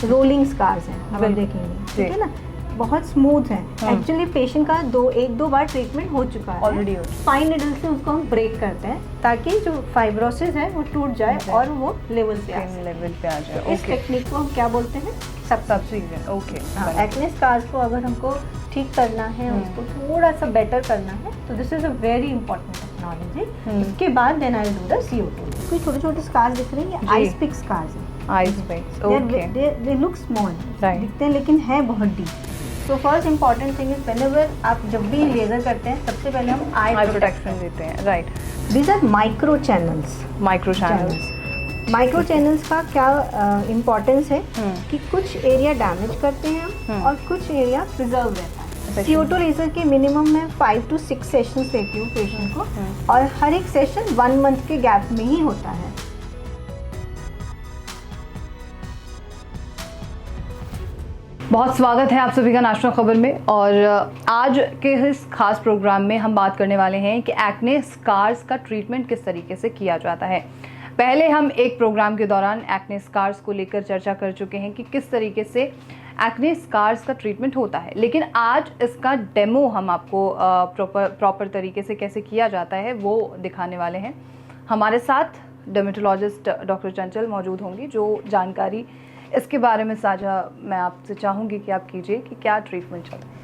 Rolling scars हैं, अब आप देखेंगे, ठीक है ना, बहुत स्मूथ है। एक्चुअली पेशेंट का एक दो बार ट्रीटमेंट हो चुका है ऑलरेडी। फाइन निडल से उसको हम ब्रेक करते हैं ताकि जो फाइब्रोसिस है वो टूट जाए और वो लेवल पे आ जाए। इस टेक्निक को हम क्या बोलते हैं? सब्सिजन। ओके। एक्ने स्कार्स को अगर हमको ठीक करना है, उसको थोड़ा सा बेटर करना है, तो this is a very important technology. उसके बाद then I will do the CO2। कोई छोटे छोटे स्कार्स दिख रहे हैं, ये आइस पिक स्कार्स हैं। Ice picks, okay. They look small दिखते हैं लेकिन है बहुत डीप। तो first important thing is whenever आप जब भी लेजर करते हैं, सबसे पहले हम आई प्रोटेक्शन देते हैं, right. These are micro channels. Micro channels का क्या इम्पोर्टेंस है कि कुछ एरिया डैमेज करते हैं हम और कुछ एरिया प्रिजर्व रहता है। CO2 लेजर के मिनिमम मैं 5 to 6 सेशंस देती हूँ पेशेंट को, और हर एक सेशन 1 मंथ के गैप में ही होता है। बहुत स्वागत है आप सभी का नेशनल खबर में। और आज के इस खास प्रोग्राम में हम बात करने वाले हैं कि एक्ने स्कार्स का ट्रीटमेंट किस तरीके से किया जाता है। पहले हम एक प्रोग्राम के दौरान एक्ने स्कार्स को लेकर चर्चा कर चुके हैं कि किस तरीके से एक्ने स्कार्स का ट्रीटमेंट होता है, लेकिन आज इसका डेमो हम आपको प्रॉपर तरीके से कैसे किया जाता है वो दिखाने वाले हैं। हमारे साथ डर्मेटोलॉजिस्ट डॉक्टर चंचल मौजूद होंगी, जो जानकारी इसके बारे में साझा मैं आपसे चाहूँगी कि आप कीजिए कि क्या ट्रीटमेंट चल रहा है।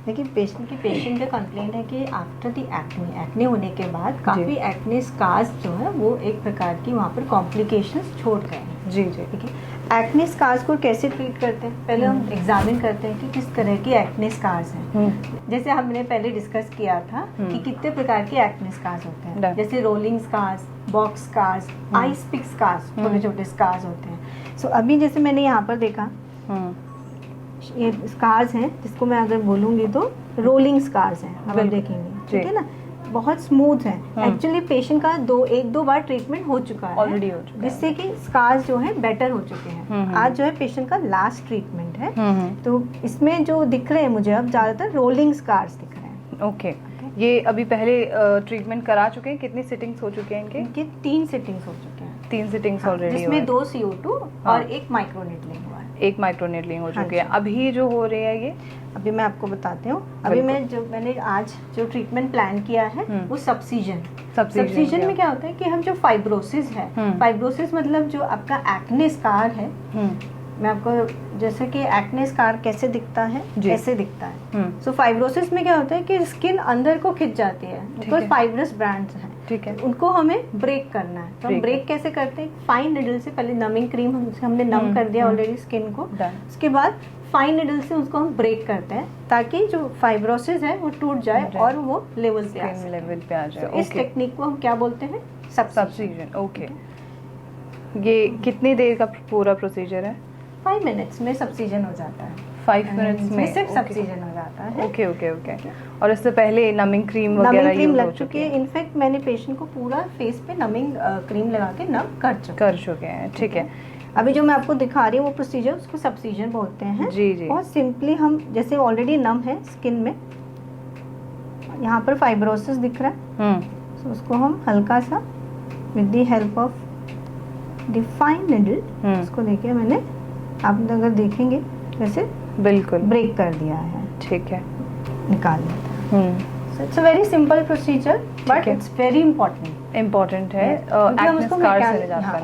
देखिए, पेशेंट का कंप्लेंट है कि आफ्टर दी एक्ने होने के बाद काफ़ी एक्ने स्कार्स जो है वो एक प्रकार की वहाँ पर कॉम्प्लिकेशंस छोड़ गए हैं। जी, ठीक है। एक्ने स्कार्स को कैसे ट्रीट करते हैं? पहले हम एग्जामिन करते हैं कि किस तरह की एक्ने स्कार्स हैं। जैसे हमने पहले डिस्कस किया था कि कितने प्रकार के एक्ने स्कार्स होते हैं, जैसे rolling scars, box scars, ice pick scars, छोटे छोटे स्कार्स होते हैं। सो अभी जैसे मैंने यहाँ पर देखा, ये स्कार्स हैं जिसको मैं अगर बोलूँगी तो रोलिंग स्कार्स हैं, अब आप देखेंगे, ठीक है ना, बहुत स्मूथ है। एक्चुअली पेशेंट का एक दो बार ट्रीटमेंट हो चुका है ऑलरेडी, जिससे कि स्कार्स जो है बेटर हो चुके हैं। आज जो है पेशेंट का लास्ट ट्रीटमेंट है, तो इसमें जो दिख रहे हैं मुझे अब ज़्यादातर रोलिंग स्कार्स दिख रहे हैं। ओके। ये अभी पहले ट्रीटमेंट करा चुके हैं? कितनी सिटिंग्स हो चुके हैं इनके? 3 सिटिंग्स हो चुके हैं। 3 सिटिंग्स ऑलरेडी, जिसमें 2 CO2 और 1 माइक्रोनेडलिंग हुआ है। 1 माइक्रोनेडलिंग हो चुकी है। अभी जो हो रही है ये अभी मैं आपको बताती हूँ। अभी मैंने आज जो ट्रीटमेंट प्लान किया है वो सब्सिजन में क्या होता है कि हम जो फाइब्रोसिस है, फाइब्रोसिस मतलब जो आपका एक्ने स्कार है, मैं आपको जैसे कि एक्ने स्कार कैसे दिखता है, ऐसे दिखता है। सो फाइब्रोसिस में क्या होता है कि स्किन अंदर को खिंच जाती है, बिकॉज फाइब्रस ब्रांड्स हैं, ठीक है, उनको हमें ब्रेक करना है। तो हम ब्रेक कैसे करते हैं? फाइन निडल से पहले नमिंग क्रीम हमने नम कर दिया ऑलरेडी स्किन को, उसके बाद फाइन निडल से उसको हम ब्रेक करते हैं ताकि जो फाइब्रोसिस है वो टूट जाए और वो लेवल पे आ जाए। इस टेक्निक को हम क्या बोलते हैं? सब्सिजन। ओके। ये कितनी देर का पूरा प्रोसीजर है? 5 मिनट्स में सब्सिजन हो जाता है। 5 मिनट्स में सिर्फ सब्सिजन हो जाता है। ओके। और इससे पहले नमिंग क्रीम वगैरह लग चुकी है। इनफैक्ट मैंने पेशेंट को पूरा फेस पे नमिंग क्रीम लगा के नम कर चुके हैं। ठीक है। अभी जो मैं आपको दिखा रही हूँ वो प्रोसीजर, उसको सब्सिजन बोलते हैं। जी। बहुत सिंपली हम जैसे ऑलरेडी नम है स्किन में, यहाँ पर फाइब्रोसिस दिख रहा है, तो उसको हम हल्का सा with the help of the fine needle उसको लेके मैंने, आप अगर देखेंगे वैसे बिल्कुल ब्रेक कर दिया है। ठीक है, निकाल लेता है। It's a very simple procedure but it's very important है।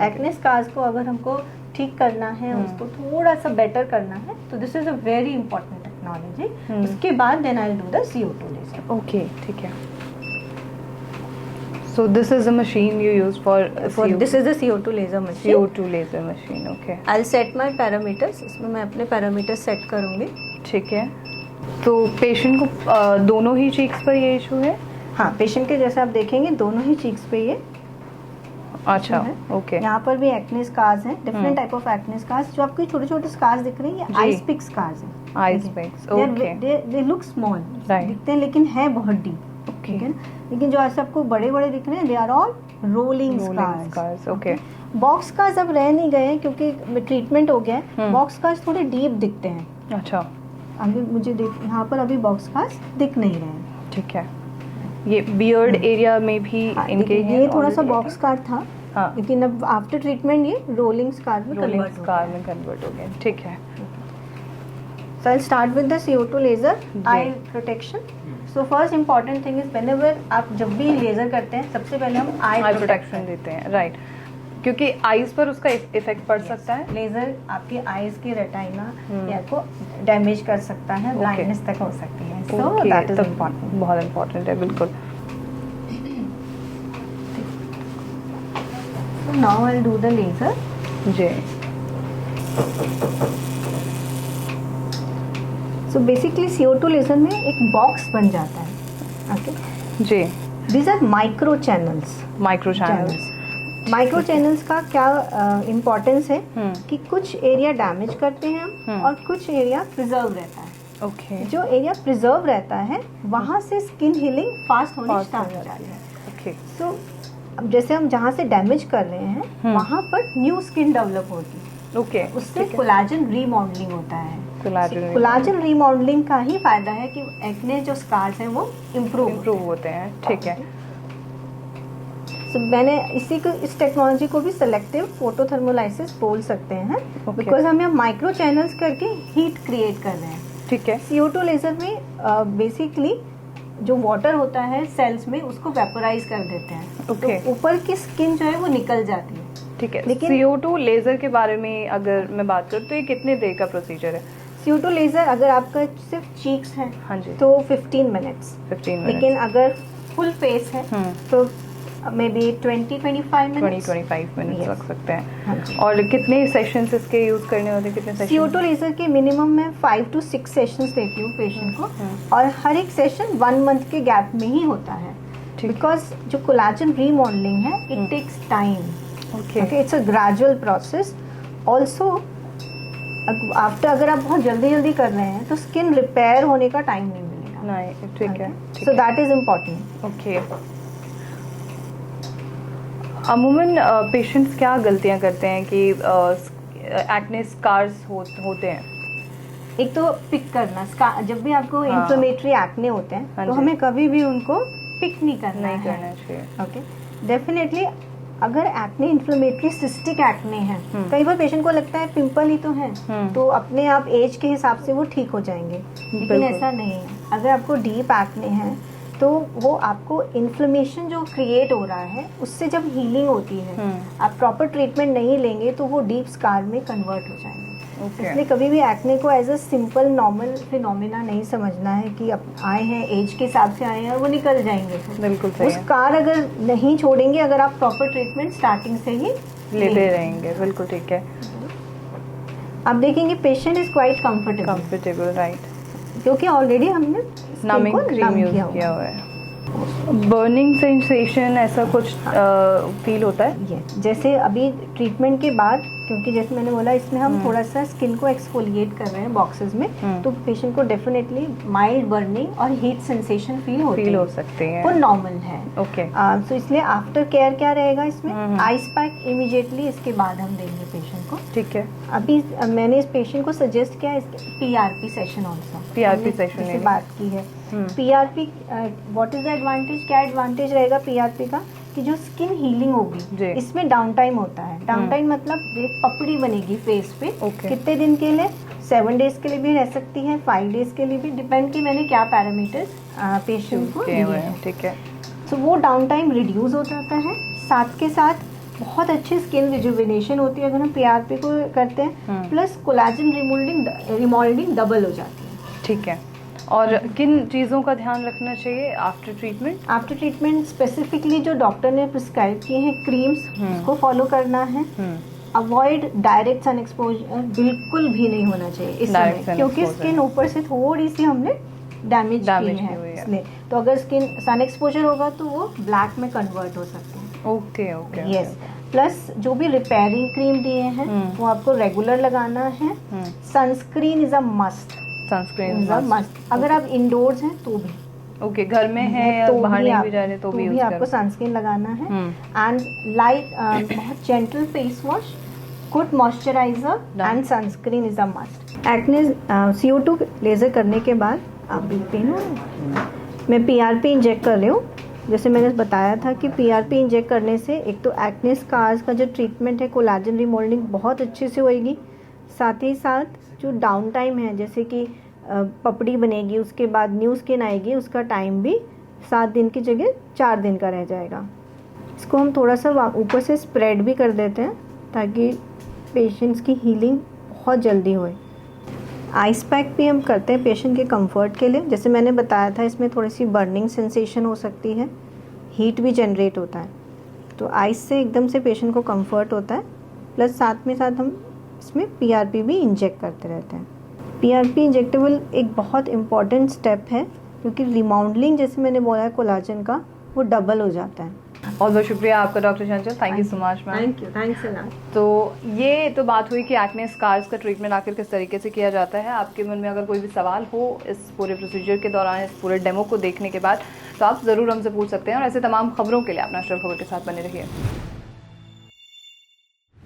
एक्ने स्कार्स को अगर हमको ठीक करना है, उसको थोड़ा सा बेटर करना है, तो this is a very important technology. उसके बाद then I will do the CO2 laser. Okay, ठीक है। So this is the machine you use for this is the CO2 laser machine. CO2 laser machine, okay. I'll set my parameters. इसमें मैं अपने parameters set करूँगी। ठीक है। तो patient को दोनों ही चीक्स पर ये इशू है? हाँ, पेशेंट के जैसे आप देखेंगे दोनों ही चीक्स पे ये अच्छा, ओके। यहाँ पर भी एक्ने स्कार्स हैं, different type of acne scars. जो आपको छोटे छोटे स्कार्स दिख रहे हैं ये आइस पिक स्कार्स हैं। Ice picks, okay. They look small दिखते हैं लेकिन है बहुत डीप, ठीक है। लेकिन जो ऐसे आपको बड़े बड़े दिख रहे हैं they are all rolling scars, okay. Box scars अब रह नहीं गए क्योंकि ट्रीटमेंट हो गया है। बॉक्स स्कार्स थोड़े डीप दिखते हैं। अच्छा, अभी मुझे यहाँ पर अभी बॉक्स स्कार्स दिख नहीं रहे हैं। ठीक है। ये बियर्ड एरिया में भी इनके ये थोड़ा सा बॉक्स स्कार था, हाँ, लेकिन अब आफ्टर ट्रीटमेंट ये रोलिंग स्कार में कन्वर्ट हो गया। ठीक है। So I'll start with the CO2 laser eye protection. So first important thing is whenever आप जब भी लेजर करते हैं सबसे पहले हम आई प्रोटेक्शन देते हैं, राइट, क्योंकि आईज पर उसका इफेक्ट पड़ सकता है। लेजर आपके आईज के रेटाइना या को डैमेज कर सकता है, ब्लाइंडनेस तक हो सकती है। सो दैट इज इम्पोर्टेंट, बहुत इम्पोर्टेंट है, बिल्कुल। Now I will do the laser. जी। सो बेसिकली CO2 लेजर में एक बॉक्स बन जाता है। ओके जी। These are micro channels. Micro channels का क्या इम्पोर्टेंस है कि कुछ एरिया डैमेज करते हैं हम और कुछ एरिया प्रिजर्व रहता है। ओके। जो एरिया प्रिजर्व रहता है वहाँ से स्किन हीलिंग फास्ट होनी स्टार्ट हो जाती है। ओके। सो अब जैसे हम जहाँ से डैमेज कर रहे हैं वहाँ पर न्यू स्किन डेवलप होती है। ओके। उससे कोलाजन रीमॉडलिंग होता है। कोलाजन रीमॉडलिंग का ही फायदा है कि एक्ने जो स्कार्स हैं वो इम्प्रूव होते हैं। ठीक है। So, मैंने इस टेक्नोलॉजी को भी सेलेक्टिव फोटोथर्मोलाइसिस बोल सकते हैं, बिकॉज हम यहाँ माइक्रो चैनल्स करके हीट क्रिएट कर रहे हैं। ठीक है। CO2 लेजर में बेसिकली जो वाटर होता है सेल्स में उसको वेपोराइज कर देते हैं। तो ऊपर की स्किन जो है वो निकल जाती है। ठीक है। लेकिन CO2 लेजर के बारे में अगर मैं बात करूँ तो ये कितने देर का प्रोसीजर है? CO2 लेजर अगर आपका सिर्फ चीक्स है, हाँ जी, तो 15 मिनट्स। लेकिन अगर फुल फेस है तो मे बी 20-25 मिनट्स लग सकते हैं। हाँ। और कितने सेशंस इसके यूज करने होते हैं? कितने सेशन? CO2 लेजर के मिनिमम मैं 5 to 6 सेशंस देती हूँ पेशेंट को, और हर एक सेशन 1 मंथ के गैप में ही होता है, बिकॉज जो कोलाजन रीमॉडलिंग है it takes time. Okay, it's a gradual process. Also after अगर आप बहुत जल्दी कर रहे हैं तो स्किन रिपेयर होने का टाइम नहीं मिलेगा। नहीं, ठीक है। So that is important. Okay. अमूमन पेशेंट्स क्या गलतियां करते हैं कि एक्ने स्कार्स होते हैं? एक तो पिक करना, जब भी आपको इन्फ्लेमेटरी एक्ने होते हैं तो हमें कभी भी उनको पिक नहीं करना चाहिए। ओके, डेफिनेटली अगर एक्ने इन्फ्लेमेटरी सिस्टिक एक्ने है, कई बार पेशेंट को लगता है पिंपल ही तो है तो अपने आप एज के हिसाब से वो ठीक हो जाएंगे, लेकिन ऐसा नहीं है। अगर आपको डीप एक्ने है तो वो आपको इन्फ्लेमेशन जो क्रिएट हो रहा है उससे जब हीलिंग होती है, आप प्रॉपर ट्रीटमेंट नहीं लेंगे तो वो डीप स्कार में कन्वर्ट हो जाएंगे। इसलिए कभी भी एक्ने को as a simple normal phenomena नहीं समझना है कि अब आए हैं एज के हिसाब से आए हैं और वो निकल जाएंगे। बिल्कुल सही है। उस स्कार अगर नहीं छोड़ेंगे, अगर आप प्रॉपर ट्रीटमेंट स्टार्टिंग से ही लेते रहेंगे। बिल्कुल ठीक है। आप देखेंगे patient is quite comfortable, right, क्योंकि ऑलरेडी हमने नमिंग क्रीम यूज किया हुआ है। बर्निंग सेंसेशन ऐसा कुछ फील होता है? जैसे अभी ट्रीटमेंट के बाद, क्योंकि जैसे मैंने बोला इसमें हम थोड़ा सा स्किन को एक्सफोलिएट कर रहे हैं बॉक्सेस में, तो पेशेंट को डेफिनेटली माइल्ड बर्निंग और हीट सेंसेशन फील हो सकते हैं, वो नॉर्मल है। ओके, तो इसलिए आफ्टर केयर क्या रहेगा इसमें, आइस पैक इमीडिएटली इसके बाद हम देंगे पेशेंट को। ठीक है। अभी मैंने इस पेशेंट को सजेस्ट किया PRP session also, PRP session से बात की है। PRP what is the advantage, क्या एडवांटेज रहेगा PRP का, कि जो स्किन हीलिंग होगी इसमें डाउन टाइम होता है। डाउन टाइम मतलब एक पपड़ी बनेगी फेस पे, कितने दिन के लिए, 7 डेज के लिए भी रह सकती है, 5 डेज के लिए भी, डिपेंड कि मैंने क्या पैरामीटर्स पेशेंट को दिए हैं। ठीक है। तो वो डाउन टाइम रिड्यूस हो जाता है, साथ के साथ बहुत अच्छी स्किन रिजुविनेशन होती है अगर हम PRP को करते हैं, प्लस कोलाजन रिमोल्डिंग डबल हो जाती है। ठीक है। और किन चीज़ों का ध्यान रखना चाहिए after treatment? After treatment specifically जो डॉक्टर ने प्रिस्क्राइब किए हैं क्रीम्स, उसको फॉलो करना है। अवॉइड डायरेक्ट सन एक्सपोजर, बिल्कुल भी नहीं होना चाहिए इस समय, क्योंकि स्किन ऊपर से थोड़ी सी हमने डैमेज की है इसलिए। तो अगर स्किन सन एक्सपोजर होगा तो वो ब्लैक में कन्वर्ट हो सकते हैं। ओके। यस, प्लस जो भी रिपेयरिंग क्रीम दिए हैं वो आपको रेगुलर लगाना है। सनस्क्रीन इज अ मस्ट, अगर आप इंडोर्स हैं तो भी, घर में है या बाहर नहीं भी जा रहे तो भी आपको सनस्क्रीन लगाना है। एंड लाइट बहुत gentle face wash, good moisturiser and sunscreen is a must. Acne CO2 laser करने के बाद आप पेन हो रहा है, मैं PRP इंजेक्ट कर रही हूँ जैसे मैंने बताया था कि पीआरपी इंजेक्ट करने से एक तो एक्ने स्कार्स का जो ट्रीटमेंट है, कोलाजन रिमोल्डिंग बहुत अच्छे से होएगी। साथ ही साथ जो डाउन टाइम है, जैसे कि पपड़ी बनेगी उसके बाद न्यू स्किन आएगी, उसका टाइम भी 7 दिन की जगह 4 दिन का रह जाएगा। इसको हम थोड़ा सा ऊपर से स्प्रेड भी कर देते हैं ताकि पेशेंट्स की हीलिंग बहुत जल्दी होए। आइस पैक भी हम करते हैं पेशेंट के कंफर्ट के लिए। जैसे मैंने बताया था, इसमें थोड़ी सी बर्निंग सेंसेशन हो सकती है, हीट भी जनरेट होता है, तो आइस से एकदम से पेशेंट को कंफर्ट होता है। प्लस साथ में साथ हम इसमें पीआरपी भी इंजेक्ट करते रहते हैं। पीआरपी इंजेक्टेबल एक बहुत इम्पॉर्टेंट स्टेप है, क्योंकि रिमाउंडलिंग जैसे मैंने बोला है कोलाजन का, वो डबल हो जाता है। बहुत बहुत शुक्रिया आपका doctor Chanchal, thank you so much ma'am. Thank you, thanks a lot. तो ये तो बात हुई कि एक्ने स्कार्स का ट्रीटमेंट आखिर किस तरीके से किया जाता है। आपके मन में अगर कोई भी सवाल हो इस पूरे प्रोसीजर के दौरान, इस पूरे डेमो को देखने के बाद, तो आप ज़रूर हमसे पूछ सकते हैं। और ऐसे तमाम खबरों के लिए आप नेशनल खबर के साथ बने रहिए।